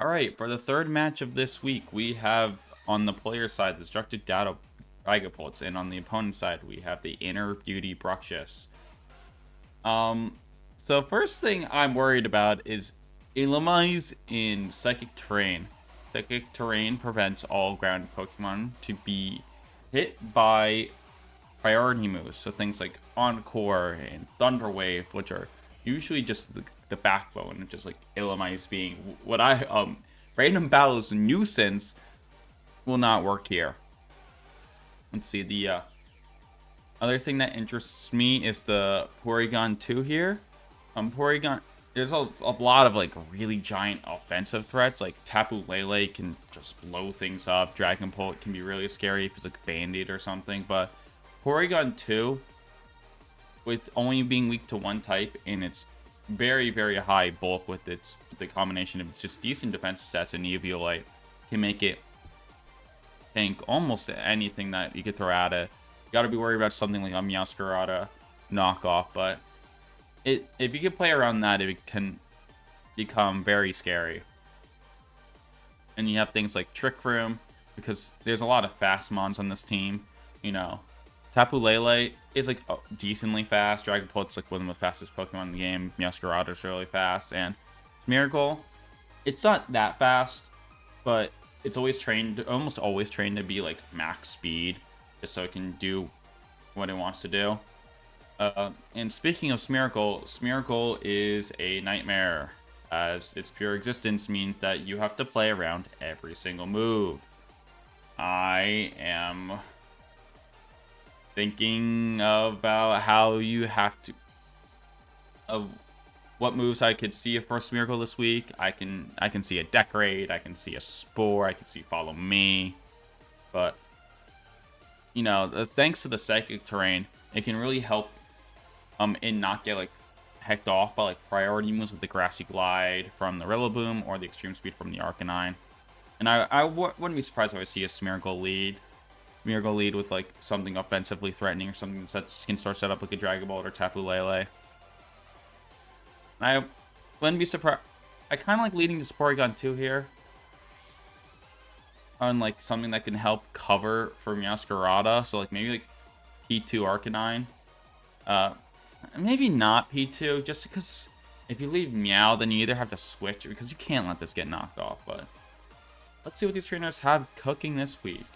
All right, for the third match of this week, we have on the player side the Destructive Data Dragapults, and on the opponent side, we have the Inner Beauty Bruxishs. Um, so first thing I'm worried about is Illumise in Psychic Terrain. Psychic Terrain prevents all ground Pokemon to be hit by priority moves. So things like Encore and Thunder Wave, which are usually just the backbone, just like Illumise being what Random Battle's Nuisance will not work here. Let's see, the other thing that interests me is the Porygon 2 here. Porygon, there's a lot of like really giant offensive threats. Like Tapu Lele can just blow things up. Dragapult can be really scary if it's like Band-Aid or something. But Porygon 2, with only being weak to one type and its very, very high bulk with the combination of its just decent defense stats and Eviolite, can make it tank almost anything that you could throw at it. You gotta be worried about something like a Meowscarada knockoff, but if you can play around that, it can become very scary. And you have things like Trick Room, because there's a lot of fast mons on this team. You know, Tapu Lele is like decently fast. Dragapult's like one of the fastest Pokemon in the game. Meowscarada is really fast, and Smeargle, it's not that fast, but it's almost always trained to be like max speed, just so it can do what it wants to do. And speaking of Smeargle, Smeargle is a nightmare, as its pure existence means that you have to play around every single move. I am thinking about how you have to, what moves I could see for Smeargle this week. I can see a Decorate, I can see a Spore, I can see Follow Me, but you know, thanks to the Psychic Terrain, it can really help and not get like hecked off by like priority moves with the Grassy Glide from the Rillaboom or the Extreme Speed from the Arcanine. And I wouldn't be surprised if I see a Smeargle lead with like something offensively threatening or something that can start set up like a Dragon Ball or Tapu Lele. I wouldn't be surprised. I kind of like leading to Porygon 2 here on like something that can help cover for Meowscarada. So like maybe like P2 Arcanine. Maybe not P2, just because if you leave Meow, then you either have to switch, because you can't let this get knocked off. But let's see what these trainers have cooking this week.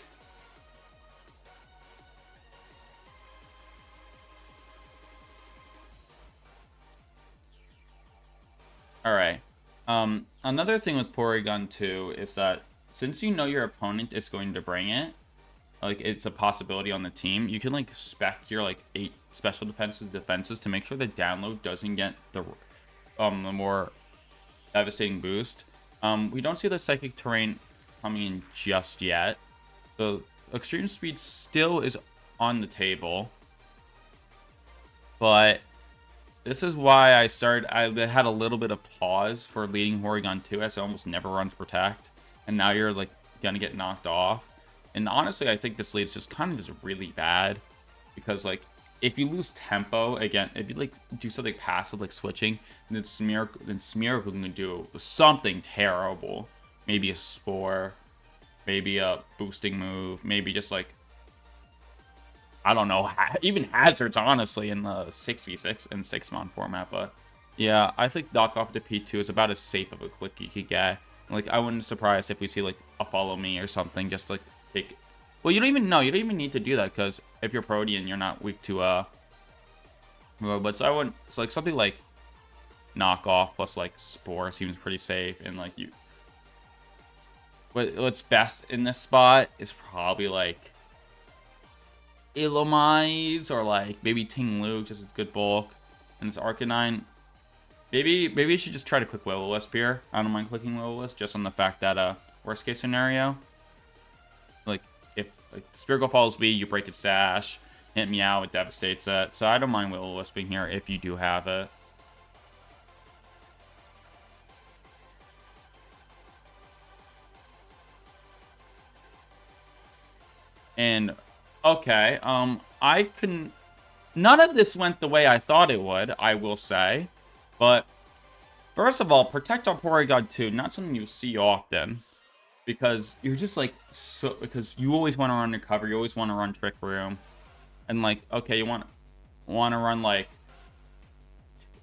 Alright. Another thing with Porygon 2 is that since you know your opponent is going to bring it, like it's a possibility on the team, you can like spec your like 8 special defenses to make sure the download doesn't get the more devastating boost. We don't see the Psychic Terrain coming in just yet. So Extreme Speed still is on the table, but this is why I had a little bit of pause for leading Porygon 2, as it almost never runs Protect, and now you're like gonna get knocked off. And honestly, I think this lead is just kind of just really bad, because like if you lose tempo again, if you like do something passive like switching, then Smeargle can do something terrible. Maybe a Spore, maybe a boosting move, maybe just like, I don't know, even hazards, honestly, in the 6v6 and 6-mon format. But yeah, I think knockoff to P2 is about as safe of a click you could get. Like, I wouldn't be surprised if we see like a Follow Me or something, just to, like take. Well, you don't even need to do that, because if you're Protean, you're not weak to robots. So I wouldn't. So like something like knockoff plus like Spore seems pretty safe, and like what's best in this spot is probably like Illumise or like maybe Ting Lu, just a good bulk, and it's Arcanine. Maybe you should just try to click Will-O-Wisp here. I don't mind clicking Will-O-Wisp, just on the fact that worst case scenario, like if like Spherical follows me, you break its sash, hit Meow, it devastates it. So I don't mind Will-O-Wisping here if you do have it. And okay, none of this went the way I thought it would, I will say, but First of all, Protect our Porygon 2, not something you see often. Because you're just like, because you always want to run Recover, you always want to run Trick Room. And like, okay, you want to run like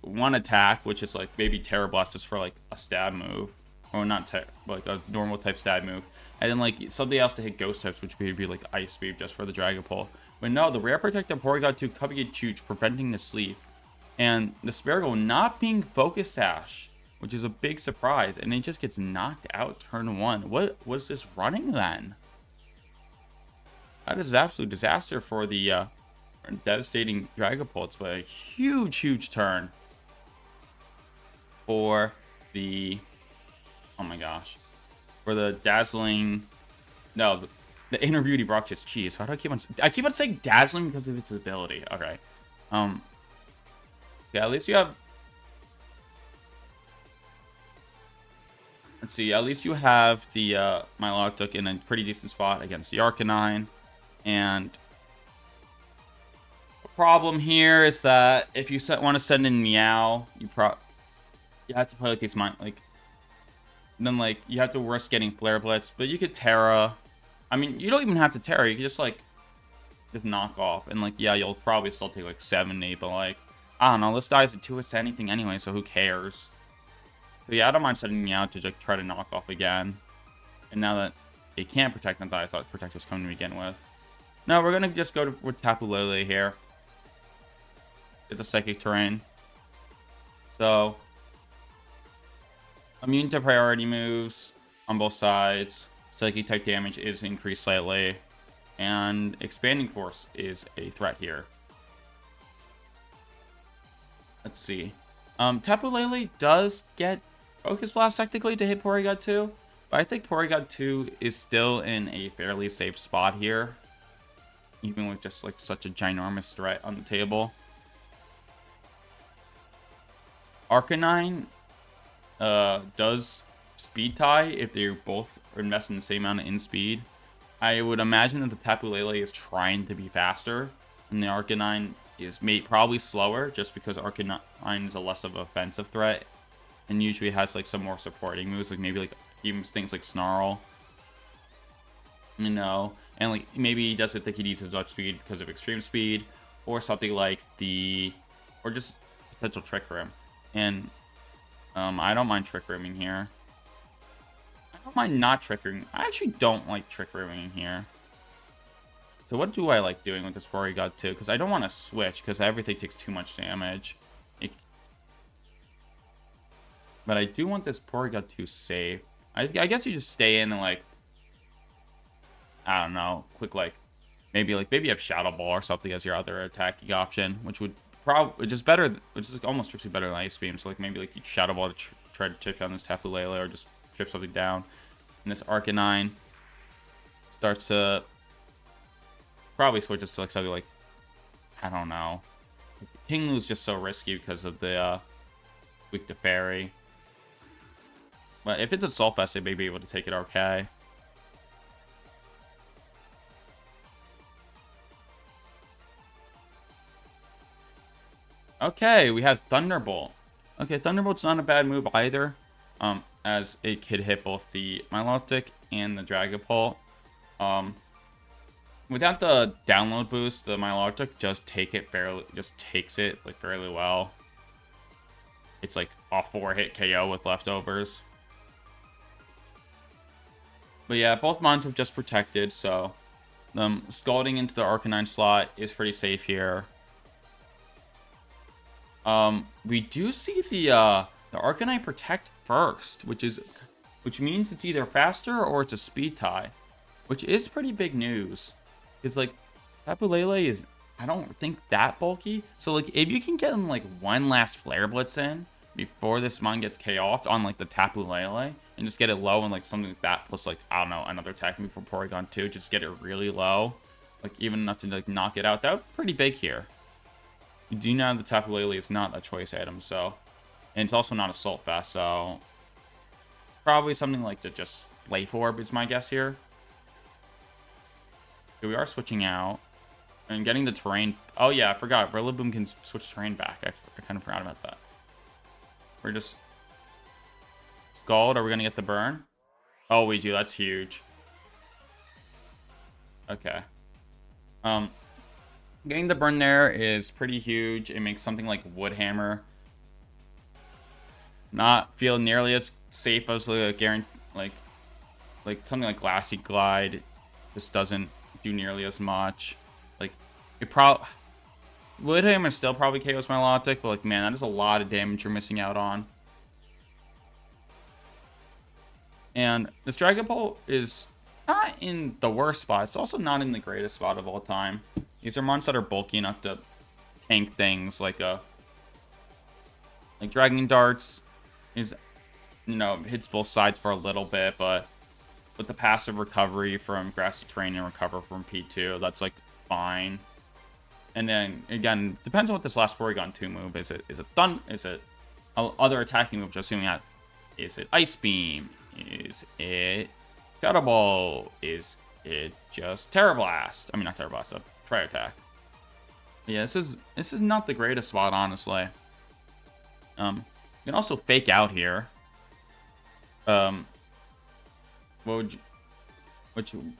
one attack, which is like maybe Terra Blast just for like a stab move. Or not, like a normal type stab move. And then like something else to hit Ghost types, which would be like Ice Beam just for the Dragapult. But no, the Rare Protector Porygon 2 coming in huge, preventing the sleep. And the Spherical not being Focus Sash, which is a big surprise. And it just gets knocked out turn 1. What was this running then? That is an absolute disaster for the devastating Dragapults, but a huge, huge turn for the... Oh my gosh. For the dazzling... No, the Inner Beauty Bruxishs. Jeez, why do I keep on... I keep on saying dazzling because of its ability. Okay. Yeah, at least you have... Let's see, at least you have the Milotic in a pretty decent spot against the Arcanine. And... the problem here is that if you want to send in Meow, you have to play like these then like you have to risk getting Flare Blitz, but you could Terra. I mean, you don't even have to Terra. You can just like knock off, and like yeah, you'll probably still take like 70, but like I don't know. This dies at 2 hits to anything anyway, so who cares? So yeah, I don't mind sending me out to like try to knock off again. And now that it can't protect, not that I thought Protect was coming to begin with. No, we're gonna just go with Tapu Bulu here. Get the Psychic Terrain. So immune to priority moves on both sides. Psychic type damage is increased slightly. And Expanding Force is a threat here. Let's see. Tapu Bulu does get Focus Blast technically to hit Porygon 2. But I think Porygon 2 is still in a fairly safe spot here. Even with just like such a ginormous threat on the table. Arcanine does speed tie if they both invest in the same amount of in speed. I would imagine that the Tapu Bulu is trying to be faster, and the Arcanine is probably slower, just because Arcanine is a less of an offensive threat, and usually has like some more supporting moves, like maybe like even things like Snarl, you know, and like maybe he doesn't think he needs as much speed because of extreme speed, or something like or just potential Trick Room. And I don't mind Trick Rooming here. I don't mind not Trick Rooming. I actually don't like Trick Rooming here. So what do I like doing with this Porygon 2? Because I don't want to switch, because everything takes too much damage. But I do want this Porygon 2 safe. I guess you just stay in and like... I don't know. Click like... Maybe you have Shadow Ball or something as your other attacking option, which would... which is almost strictly better than Ice Beam. So like maybe like you Shadow Ball to try to chip down this Tapu Bulu, or just chip something down. And this Arcanine starts to probably switches to like something like, I don't know. Kinglu's just so risky because of the weak to Fairy. But if it's a Sulfest, they may be able to take it okay. Okay, we have Thunderbolt. Okay, Thunderbolt's not a bad move either, as it could hit both the Milotic and the Dragapult. Without the download boost, the Milotic just takes it like fairly well. It's like a 4-hit KO with leftovers. But yeah, both mons have just protected, so Scalding into the Arcanine slot is pretty safe here. We do see the Arcanine protect first, which means it's either faster or it's a speed tie, which is pretty big news. It's like Tapu Bulu is, I don't think, that bulky. So like if you can get him like one last Flare Blitz in before this mon gets KO'd on like the Tapu Bulu, and just get it low and like something like that, plus like, I don't know, another attack move for Porygon 2, just get it really low, like even enough to like knock it out. That would be pretty big here. You do know the Tapu Bulu is not a choice item, so, and it's also not Assault Vest, so probably something like to just Life Orb is my guess here. Okay, we are switching out and getting the terrain. Oh yeah, I forgot. Rillaboom can switch terrain back. I kind of forgot about that. We're just Scald, are we gonna get the burn? Oh, we do. That's huge. Okay. Getting the burn there is pretty huge. It makes something like Woodhammer not feel nearly as safe as a guarantee, like something like Glassy Glide just doesn't do nearly as much. Like, it Woodhammer still probably KOs Milotic, but like, man, that is a lot of damage you're missing out on. And this Dragapult is not in the worst spot. It's also not in the greatest spot of all time. These are monsters that are bulky enough to tank things like Dragon Darts is, hits both sides for a little bit, but with the passive recovery from Grassy Terrain and recover from P2, that's like fine. And then again, depends on what this last Porygon 2 move is. Is it other attacking move? Just assuming that is it Ice Beam? Is it Shadow Ball? Is it just Terra Blast? I mean, not Terra Blast, Tri Attack. Yeah, this is not the greatest spot, honestly. You can also fake out here. What would you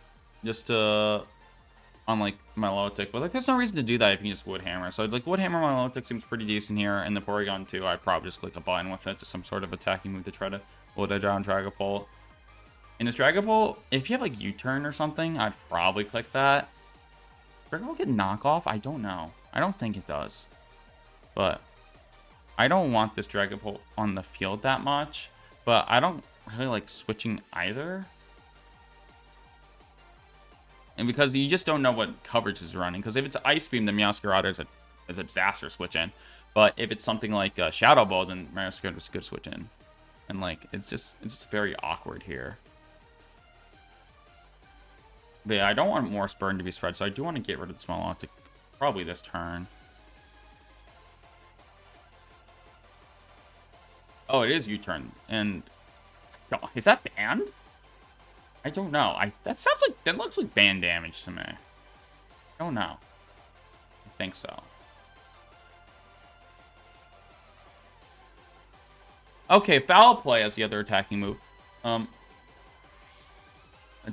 just on like Milotic, but like there's no reason to do that if you just Woodhammer. So like Woodhammer Milotic seems pretty decent here, and the Porygon 2, I'd probably just click a button with it to some sort of attacking move to try to hold it down Dragapult. In this Dragapult, if you have like U-turn or something, I'd probably click that. Dragapult get knockoff? I don't know. I don't think it does. But I don't want this Dragapult on the field that much, but I don't really like switching either. And because you just don't know what coverage is running. Because if it's Ice Beam, then Meowscarada is a disaster switch in. But if it's something like Shadow Ball, then Meowscarada is a good switch in. And like it's just very awkward here. But yeah, I don't want more Burn to be spread, so I do want to get rid of the Small Optic probably this turn. Oh, it is U-turn. And oh, is that banned? I don't know. That looks like band damage to me. I don't know. I think so. Okay, Foul Play as the other attacking move. Let's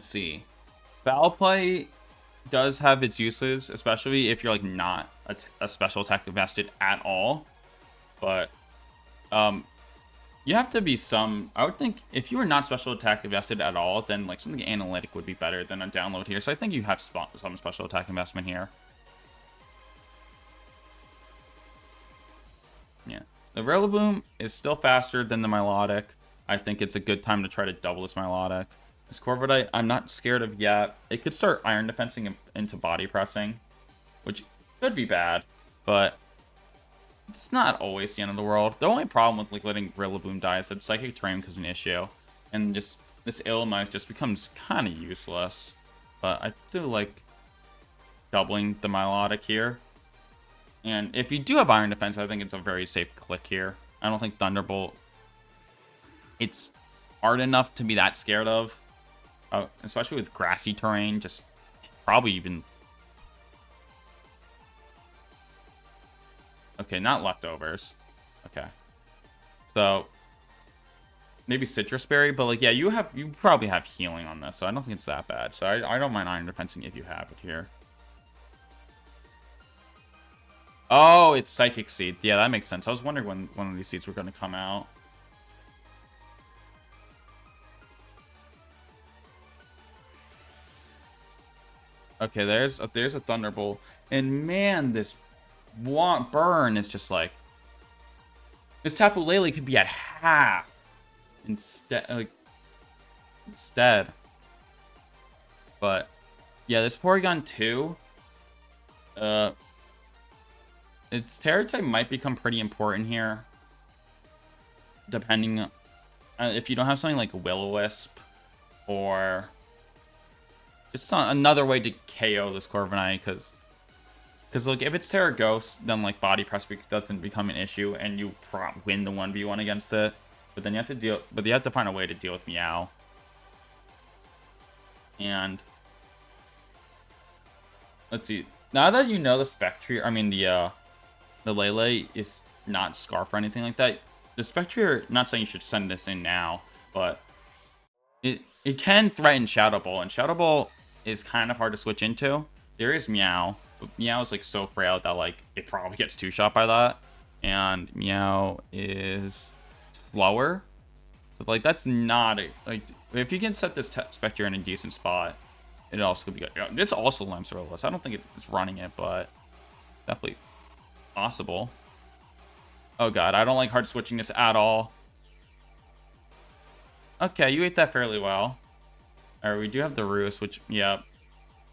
see. Foul Play does have its uses, especially if you're like not a special attack invested at all. But you have to be some. I would think if you were not special attack invested at all, then like something analytic would be better than a download here. So I think you have some special attack investment here. Yeah, the Rillaboom is still faster than the Milotic. I think it's a good time to try to double this Milotic. This Corviknight, I'm not scared of yet. It could start Iron Defensing into Body Pressing, which could be bad, but it's not always the end of the world. The only problem with like letting Rillaboom die is that Psychic Terrain becomes an issue, and just this Illumise just becomes kind of useless. But I do like doubling the Milotic here. And if you do have Iron Defense, I think it's a very safe click here. I don't think Thunderbolt, it's hard enough to be that scared of. Especially with Grassy Terrain, just probably even... Okay, not Leftovers. Okay. So, maybe Citrus Berry, but like, yeah, you probably have healing on this, so I don't think it's that bad. So I don't mind Iron Defensing if you have it here. Oh, it's Psychic Seed. Yeah, that makes sense. I was wondering when one of these seeds were going to come out. Okay, there's a Thunderbolt. And man, this burn is just like... This Tapu Lele could be at half. Instead. But, yeah, this Porygon 2... its Terra type might become pretty important here. Depending on... if you don't have something like Will-O-Wisp, or... It's not another way to KO this Corviknight, because like if it's Terra Ghost, then like Body Press doesn't become an issue, and you win the 1v1 against it. But then you have to find a way to deal with Meow. And let's see. Now that you know the Spectre, I mean the Lele is not Scarf or anything like that. The Spectre, not saying you should send this in now, but it can threaten Shadow Ball, and Shadow Ball is kind of hard to switch into. There is Meow, but Meow is like so frail that like it probably gets two-shot by that, and Meow is slower. So like that's not a, like if you can set this Spectre in a decent spot, it also could be good. This also limps Rollis. I don't think it's running it, but definitely possible. Oh god, I don't like hard switching this at all. Okay, you ate that fairly well. Alright, we do have the Roost, which, yeah,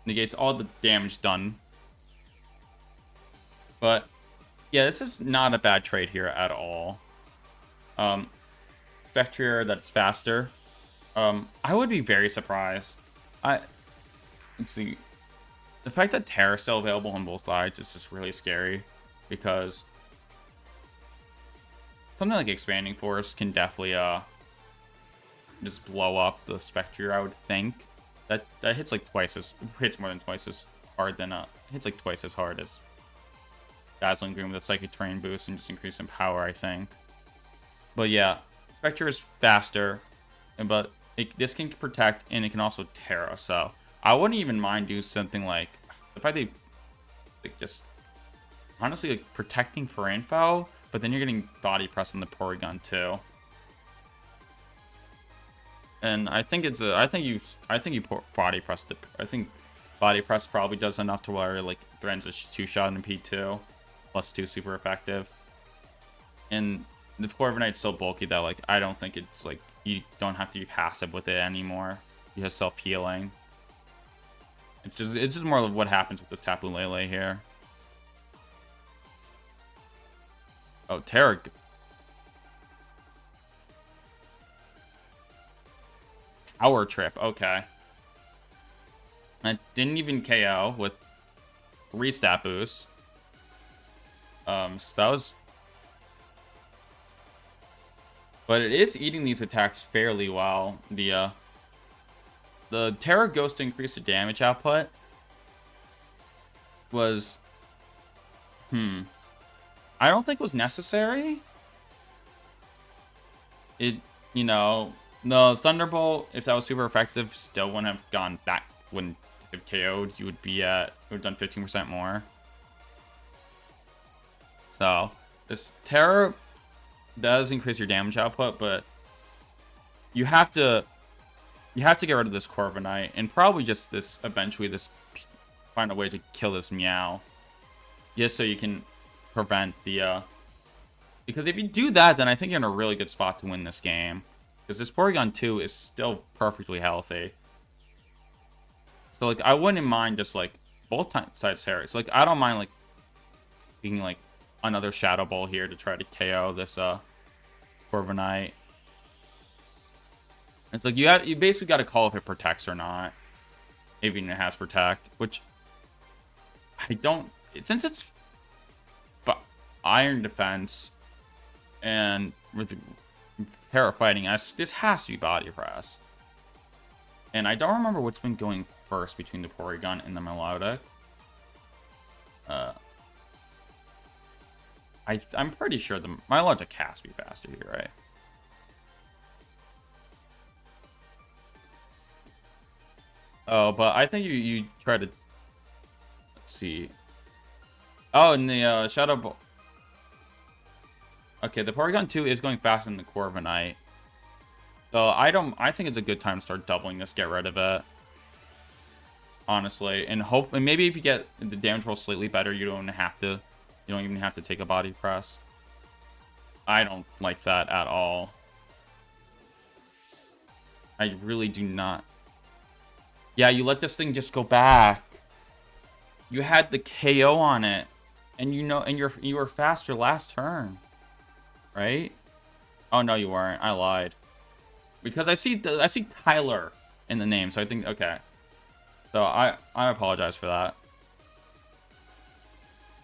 negates all the damage done. But, yeah, this is not a bad trade here at all. Spectre that's faster. I would be very surprised. Let's see. The fact that Terra's still available on both sides is just really scary. Because something like Expanding Force can definitely, just blow up the Spectre, I would think. That hits like hits more than twice as hard than hits like twice as hard as Dazzling Gleam with a Psychic Terrain boost and just increase in power, I think. But yeah, Spectre is faster, but this can protect and it can also Terra. So I wouldn't even mind doing something like the fact they like just honestly like protecting for info, but then you're getting body press on the Porygon too. And I think it's I think you body pressed it. I think body press probably does enough to where like threatens a two-shot in P2, +2 super effective. And the Corviknight's so bulky that like I don't think it's like you don't have to be passive with it anymore. You have self-healing. It's just more of what happens with this Tapu Lele here. Oh, Terra. Power Trip, okay. That didn't even KO with 3 stat boosts. So that was... But it is eating these attacks fairly well. The Terra Ghost to increase the damage output was... I don't think it was necessary. It, you know... The Thunderbolt, if that was super effective, still wouldn't have gone back. Wouldn't have KO'd. You would be at... would have done 15% more. So, this Terra does increase your damage output, but you have to get rid of this Corviknight and probably just this eventually find a way to kill this Meow, just so you can prevent the because if you do that, then I think you're in a really good spot to win this game, because this Porygon 2 is still perfectly healthy. So like I wouldn't mind just like both sides Terra. It's like I don't mind like being like another Shadow Ball here to try to KO this Corviknight. It's like you basically got to call if it protects or not, even if it has protect, which I don't, since it's Iron Defense and with Terra Fighting, this has to be Body Press. And I don't remember what's been going first between the Porygon and the Melodic. I'm pretty sure the Melodic has to be faster here, right? Oh, but I think you try to... Let's see. Oh, and the Shadow Ball... Okay, the Porygon 2 is going faster than the Corviknight. So I think it's a good time to start doubling this, get rid of it. Honestly. And maybe if you get the damage roll slightly better, you don't even have to take a Body Press. I don't like that at all. I really do not. Yeah, you let this thing just go back. You had the KO on it, and you were faster last turn, right? Oh no, you weren't. I lied, because I see Tyler in the name, so I think okay. So I apologize for that.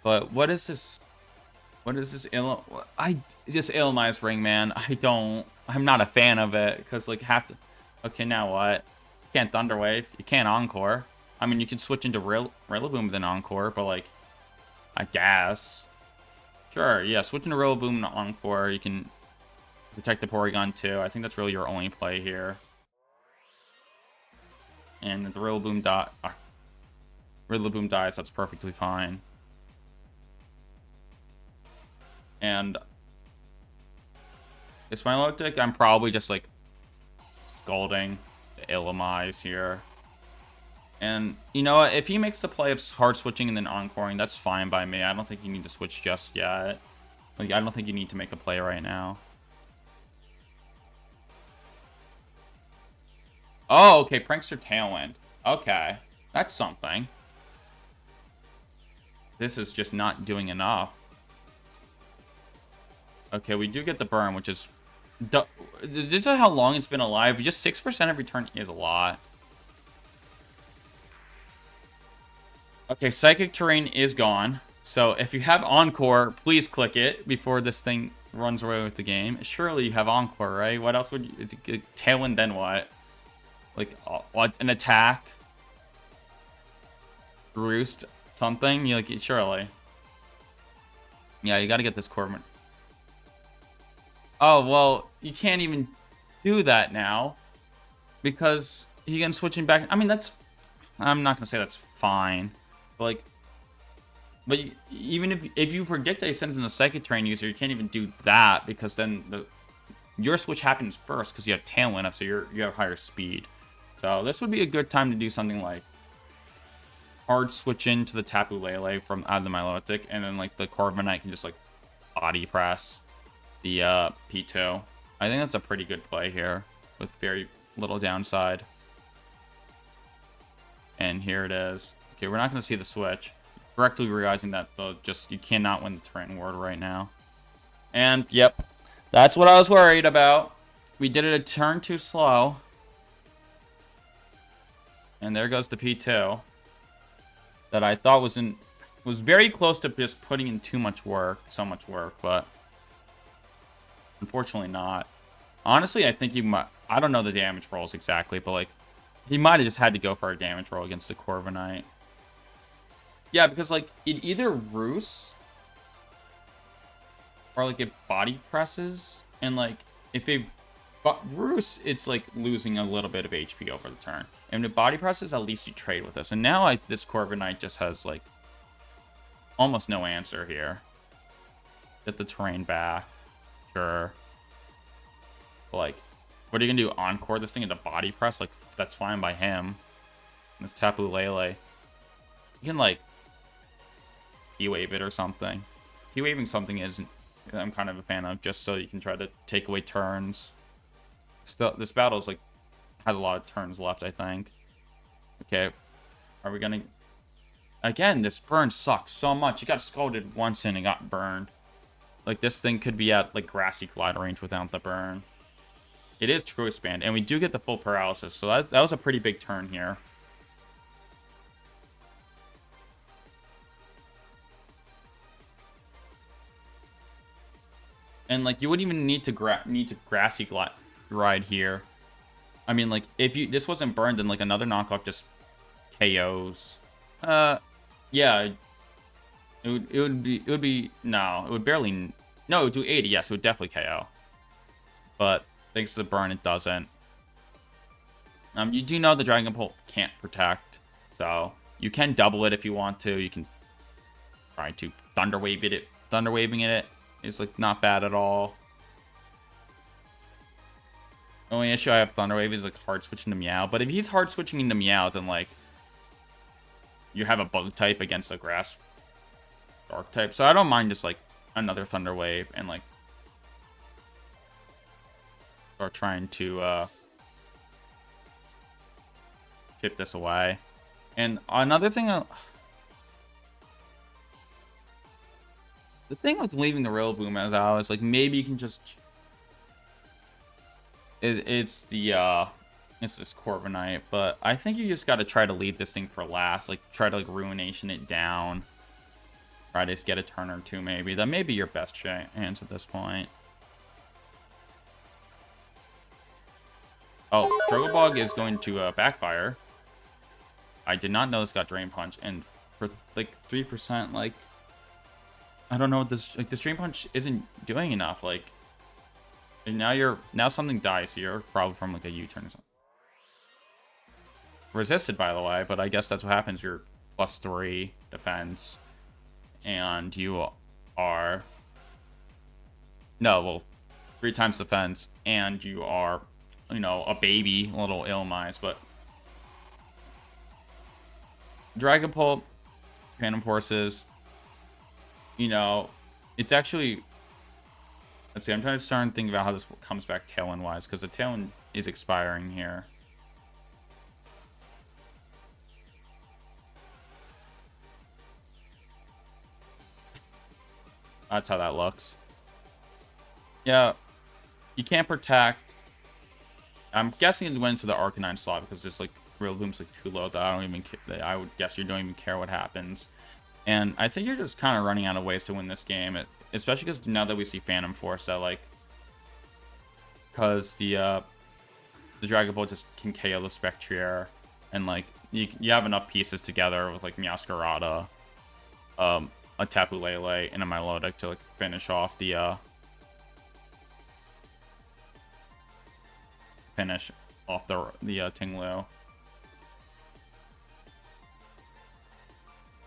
But what is this? What is this just Illumise Ring, man. I'm not a fan of it, because like okay, now what? You can't Thunder Wave. You can't Encore. I mean, you can switch into Rillaboom with an Encore, but like, I guess. Sure, yeah, switch into Rillaboom and Encore. You can Protect the Porygon too. I think that's really your only play here. And the Rillaboom dies, that's perfectly fine. And it's my Milotic, I'm probably just like Scalding the Illumise here. And you know what? If he makes the play of hard switching and then encoring, that's fine by me. I don't think you need to switch just yet. Like, I don't think you need to make a play right now. Oh, okay. Prankster Tailwind. Okay. That's something. This is just not doing enough. Okay, we do get the burn, which is... This is how long it's been alive. Just 6% every turn is a lot. Okay, Psychic Terrain is gone. So if you have Encore, please click it before this thing runs away with the game. Surely you have Encore, right? What else would you... It's a Tailwind, then what? Like, what? An attack? Roost? Something? You like, surely. Yeah, you gotta get this Corviknight. Oh, well, you can't even do that now. Because he can switch him back. I mean, that's... I'm not gonna say that's fine. But, like... But even if you predict that he sends in a Psychic Terrain user, you can't even do that. Because then your switch happens first. Because you have Tailwind up, so you have higher speed. So this would be a good time to do something like... Hard switch into the Tapu Lele from out of the Milotic. And then, like, the Corviknight can just, like, body press the P2. I think that's a pretty good play here with very little downside. And here it is. Okay, we're not going to see the switch. Correctly realizing that you cannot win the Terrain Ward right now. And yep, that's what I was worried about. We did it a turn too slow. And there goes the P2 that I thought was very close to just putting in so much work, but unfortunately not. Honestly, I think I don't know the damage rolls exactly, but like he might have just had to go for a damage roll against the Corviknight. Yeah, because like it either roosts or like it body presses, and like if it roosts, it's like losing a little bit of HP over the turn. And if body presses, at least you trade with us. And now this Corviknight just has like almost no answer here. Get the terrain back. Sure. But, like, what are you going to do? Encore this thing into body press? Like, that's fine by him. And this Tapu Lele. You can, like, T-Wave it or something. T-Waving something isn't... I'm kind of a fan of, just so you can try to take away turns. Still, this battle's, like, has a lot of turns left, I think. Okay. Are we going to... Again, this burn sucks so much. You got scalded once and it got burned. Like, this thing could be at, like, Grassy Glide range without the burn. It is True Expand, and we do get the full paralysis, so that was a pretty big turn here. And, like, you wouldn't even need to Grassy Glide here. I mean, like, if this wasn't burned, then, like, another knockoff just KOs. Yeah. It would be, no, it would barely, no, it would do 80, yes, it would definitely KO. But, thanks to the burn, it doesn't. You do know the Dragapult can't protect, so you can double it if you want to. You can try to Thunder Wave it. Thunder Waving it is, like, not bad at all. The only issue I have Thunder Wave is, like, hard switching to Meow. But if he's hard switching into Meow, then, like, you have a Bug type against a Grass Dark type. So I don't mind just, like, another Thunder Wave and, like, start trying to chip this away. And another thing, the thing with leaving the Rillaboom as out is, like, maybe you can just... It's this Corviknight, but I think you just got to try to leave this thing for last. Like, try to, like, Ruination it down. Try to just get a turn or two, maybe. That may be your best chance at this point. Oh, Dragapult is going to backfire. I did not know this got Drain Punch, and for, like, 3%, like... I don't know what this... Like, this Drain Punch isn't doing enough, like... And now something dies here, probably from like a U-turn or something. Resisted, by the way, but I guess that's what happens. You're +3 defense, and you are no, well, 3 times defense, and you are, you know, a baby, a little Ilmise, but Dragapult, Phantom Forces, you know, it's actually. Let's see, I'm trying to start and think about how this comes back Tailwind wise, because the Tailwind is expiring here. That's how that looks. Yeah, you can't protect. I'm guessing it went into the Arcanine slot because this like Rillaboom's like too low that I don't even. That I would guess you don't even care what happens. And I think you're just kind of running out of ways to win this game, especially because now that we see Phantom Force, that like, because the Dragapult just can KO the Spectrier, and like you have enough pieces together with like Meowscarada, a Tapu Lele, and a Milotic to like finish off the Tinglu.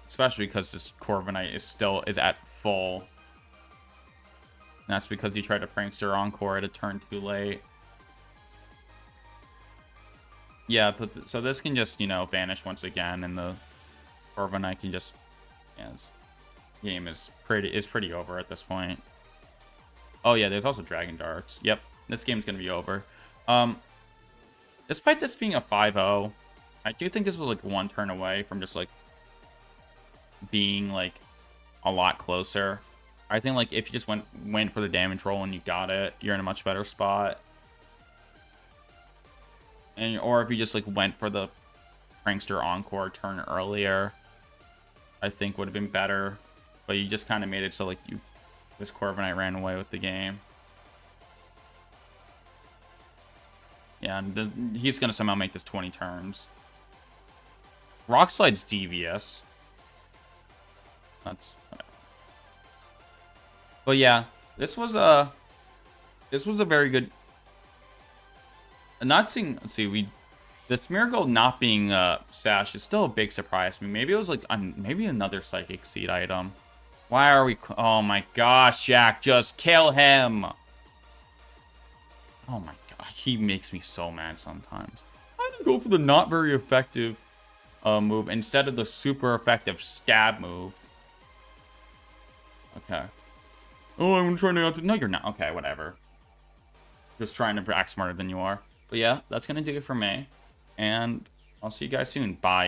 Especially because this Corviknight is at full. And that's because you tried to Prankster Encore at a turn too late. Yeah, but so this can just, you know, vanish once again, and the Corviknight can just, yeah, this game is pretty over at this point. Oh yeah, there's also Dragon Darts. Yep, this game's gonna be over. Despite this being a 5-0, I do think this was like one turn away from just like being like a lot closer. I think like if you just went for the damage roll and you got it, you're in a much better spot. And or if you just like went for the Prankster Encore turn earlier, I think would have been better. But you just kind of made it so like this Corviknight ran away with the game. Yeah, and he's gonna somehow make this 20 turns. Rock Slide's devious. That's whatever. But yeah, this was a very good. Not seeing. Let's see, the Smeargle not being Sash is still a big surprise to me. Maybe it was like maybe another Psychic Seed item. Why are we? Oh my gosh, Jack, just kill him! Oh my god, he makes me so mad sometimes. I just go for the not very effective move instead of the super effective stab move. Okay. Oh, I'm trying to. No, you're not. Okay, whatever. Just trying to act smarter than you are. But yeah, that's gonna do it for me. And I'll see you guys soon. Bye.